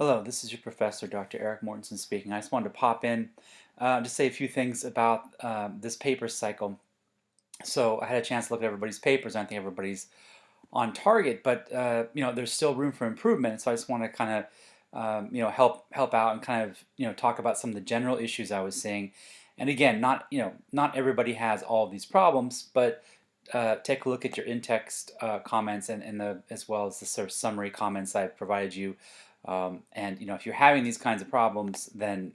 Hello, this is your professor, Dr. Eric Mortensen speaking. I just wanted to pop in to say a few things about this paper cycle. So I had a chance to look at everybody's papers. I think everybody's on target, but there's still room for improvement. So I just want to kind of help out and kind of talk about some of the general issues I was seeing. And again, not everybody has all of these problems, but take a look at your in-text comments and the as well as the sort of summary comments I've provided you. And if you're having these kinds of problems, then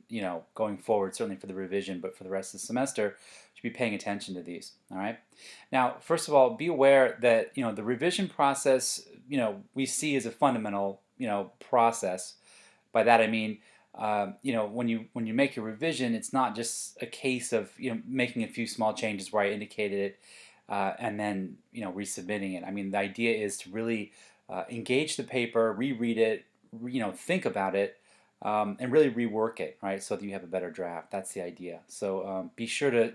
going forward, certainly for the revision, but for the rest of the semester, you should be paying attention to these. All right. Now, first of all, be aware that the revision process we see as a fundamental process. By that I mean when you make your revision, it's not just a case of making a few small changes where I indicated it and then resubmitting it. I mean, the idea is to really engage the paper, reread it, think about it, and really rework it, right, so that you have a better draft. That's the idea. So be sure to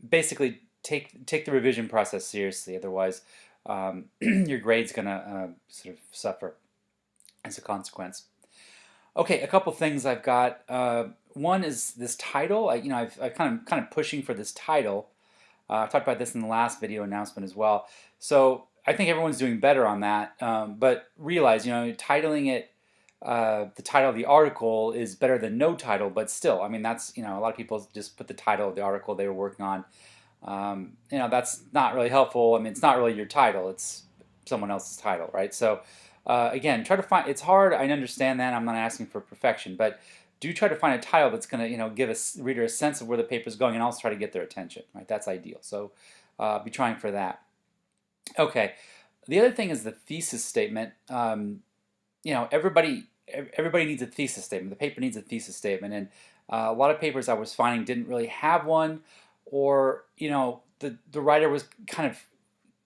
basically take the revision process seriously. Otherwise, your grade's gonna sort of suffer as a consequence. Okay, a couple things I've got. One is this title. I've kind of pushing for this title. I talked about this in the last video announcement as well. So I think everyone's doing better on that. But realize, titling it, the title of the article is better than no title. But still, I mean, that's a lot of people just put the title of the article they were working on. That's not really helpful. I mean, it's not really your title. It's someone else's title, right? So again, try to find. It's hard. I understand that. I'm not asking for perfection, but do try to find a title that's going to give a reader a sense of where the paper is going, and also try to get their attention. Right, that's ideal. So be trying for that. Okay, the other thing is the thesis statement. Everybody needs a thesis statement. The paper needs a thesis statement, and a lot of papers I was finding didn't really have one, or the writer was kind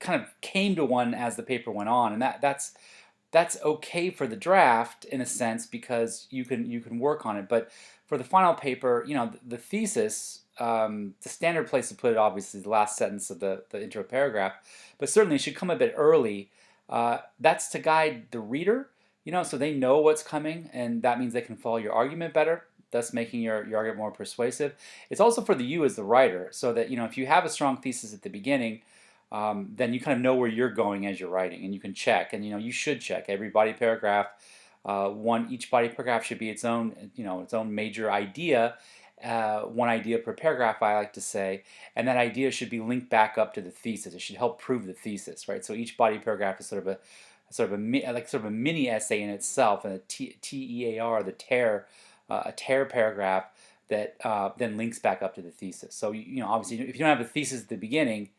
of came to one as the paper went on, and that's okay for the draft in a sense because you can work on it. But for the final paper, the thesis, the standard place to put it obviously is the last sentence of the intro paragraph, but certainly it should come a bit early. That's to guide the reader, so they know what's coming, and that means they can follow your argument better, thus making your argument more persuasive. It's also for you as the writer, so that if you have a strong thesis at the beginning, then you kind of know where you're going as you're writing, and you can check, and you should check every body paragraph. Each body paragraph should be its own major idea, one idea per paragraph, I like to say, and that idea should be linked back up to the thesis. It should help prove the thesis, right? So each body paragraph is sort of a mini essay in itself, and a TEAR, the tear, a tear paragraph that then links back up to the thesis. So obviously, if you don't have a thesis at the beginning,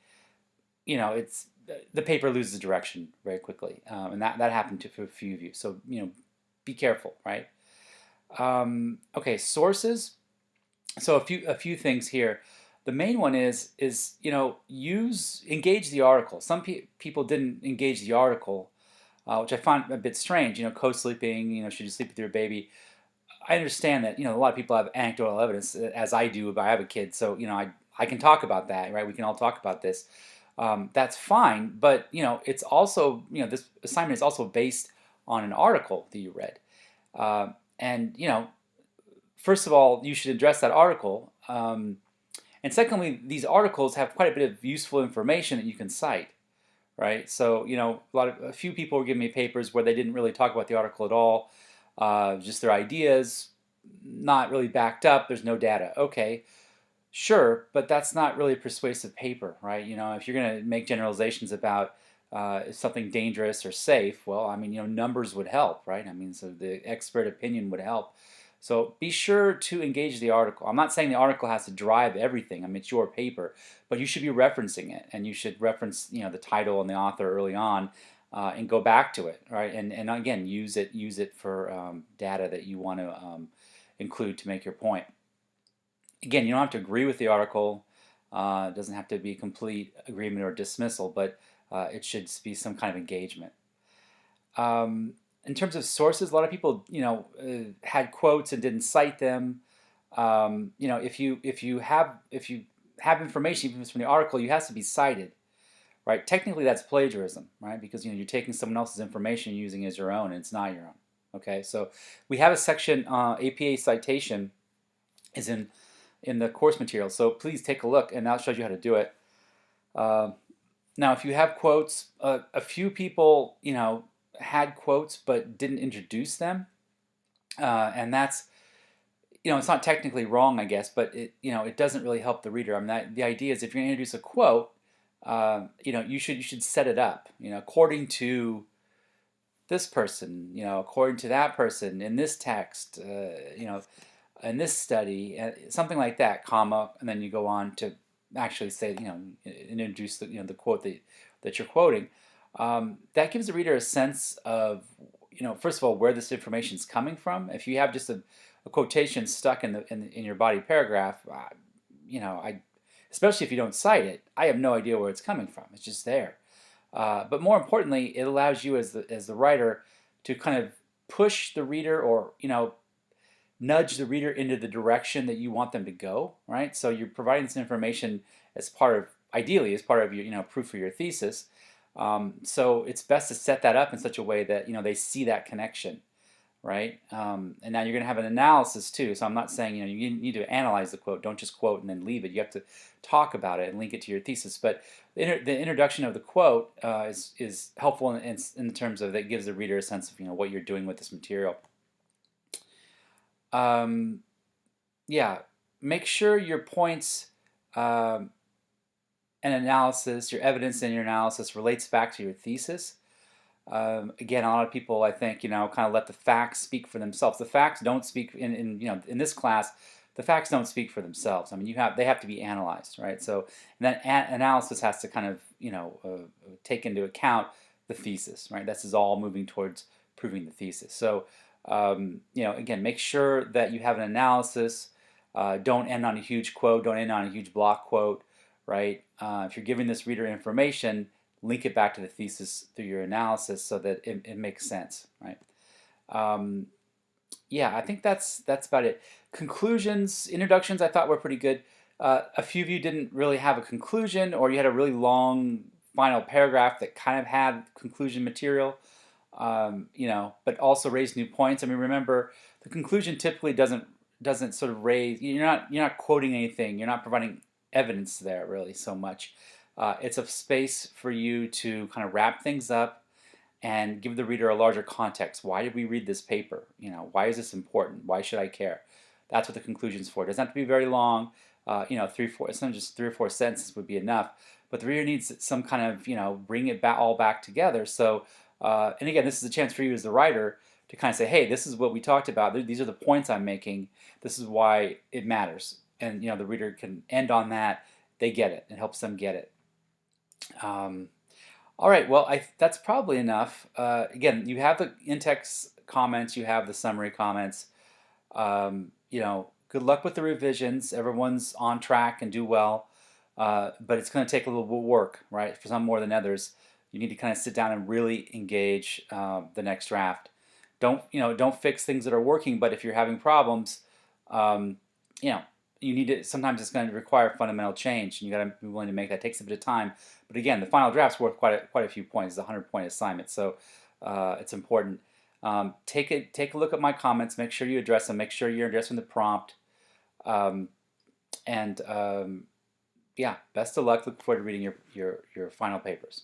it's the paper loses direction very quickly, and that happened to a few of you. So be careful, right? Okay, sources. So a few things here. The main one is engage the article. Some people didn't engage the article, which I find a bit strange. Co-sleeping. Should you sleep with your baby? I understand that a lot of people have anecdotal evidence, as I do. But I have a kid, so I can talk about that, right? We can all talk about this. That's fine, but it's also this assignment is also based on an article that you read, and first of all, you should address that article, and secondly, these articles have quite a bit of useful information that you can cite, right? So a few people were giving me papers where they didn't really talk about the article at all, just their ideas, not really backed up. There's no data. Okay. Sure, but that's not really a persuasive paper, right? If you're going to make generalizations about something dangerous or safe, well, I mean, numbers would help, right? I mean, so the expert opinion would help. So be sure to engage the article. I'm not saying the article has to drive everything. I mean, it's your paper, but you should be referencing it, and you should reference, the title and the author early on, and go back to it, right? And again, use it for data that you want to include to make your point. Again, you don't have to agree with the article. It doesn't have to be complete agreement or dismissal, but it should be some kind of engagement. In terms of sources, a lot of people, had quotes and didn't cite them. If you have information even from the article, it has to be cited, right? Technically, that's plagiarism, right? Because you're taking someone else's information and using it as your own, and it's not your own. Okay, so we have a section, APA citation is in the course material, so please take a look, and that shows you how to do it. Uh, Now, if you have quotes, a few people, had quotes but didn't introduce them, and that's, it's not technically wrong, I guess, but it doesn't really help the reader. I mean, the idea is if you're going to introduce a quote, you should set it up, according to this person, according to that person in this text, in this study, something like that, comma, and then you go on to actually say, introduce the quote that you're quoting. That gives the reader a sense of, first of all, where this information is coming from. If you have just a quotation stuck in your body paragraph, I especially if you don't cite it, I have no idea where it's coming from. It's just there. But more importantly, it allows you as the writer to kind of push the reader, or nudge the reader into the direction that you want them to go, right? So you're providing this information ideally as part of your, proof for your thesis. So it's best to set that up in such a way that, they see that connection, right? And now you're going to have an analysis too. So I'm not saying, you need to analyze the quote. Don't just quote and then leave it. You have to talk about it and link it to your thesis. But the introduction of the quote is helpful in terms of that gives the reader a sense of, what you're doing with this material. Yeah, make sure your points and analysis, your evidence and your analysis relates back to your thesis. Again, a lot of people, I think, kind of let the facts speak for themselves. The facts don't speak in this class. The facts don't speak for themselves. I mean, they have to be analyzed, right? So that analysis has to kind of take into account the thesis, right? This is all moving towards proving the thesis. So again, make sure that you have an analysis. Don't end on a huge quote. Don't end on a huge block quote, right? If you're giving this reader information, link it back to the thesis through your analysis so that it makes sense, right? Yeah, I think that's about it. Conclusions, introductions, I thought were pretty good. A few of you didn't really have a conclusion, or you had a really long final paragraph that kind of had conclusion material. But also raise new points. I mean, remember, the conclusion typically doesn't sort of raise. You're not quoting anything. You're not providing evidence there really so much. It's a space for you to kind of wrap things up and give the reader a larger context. Why did we read this paper? Why is this important? Why should I care? That's what the conclusion's for. It doesn't have to be very long. 3, 4. It's not just 3 or 4 sentences would be enough. But the reader needs some kind of bring it all back together. So. And again, this is a chance for you as the writer to kind of say, hey, this is what we talked about. These are the points I'm making. This is why it matters. And the reader can end on that. They get it. It helps them get it. All right, well, that's probably enough. Again, you have the in-text comments. You have the summary comments. Good luck with the revisions. Everyone's on track and do well. But it's going to take a little bit of work, right? For some more than others. You need to kind of sit down and really engage the next draft. Don't fix things that are working, but if you're having problems, you need to. Sometimes it's going to require fundamental change, and you got to be willing to make that. It takes a bit of time, but again, the final draft's worth quite a few points. It's a 100-point assignment, so it's important. Take a look at my comments. Make sure you address them. Make sure you're addressing the prompt, and yeah, best of luck. Look forward to reading your final papers.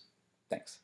Thanks.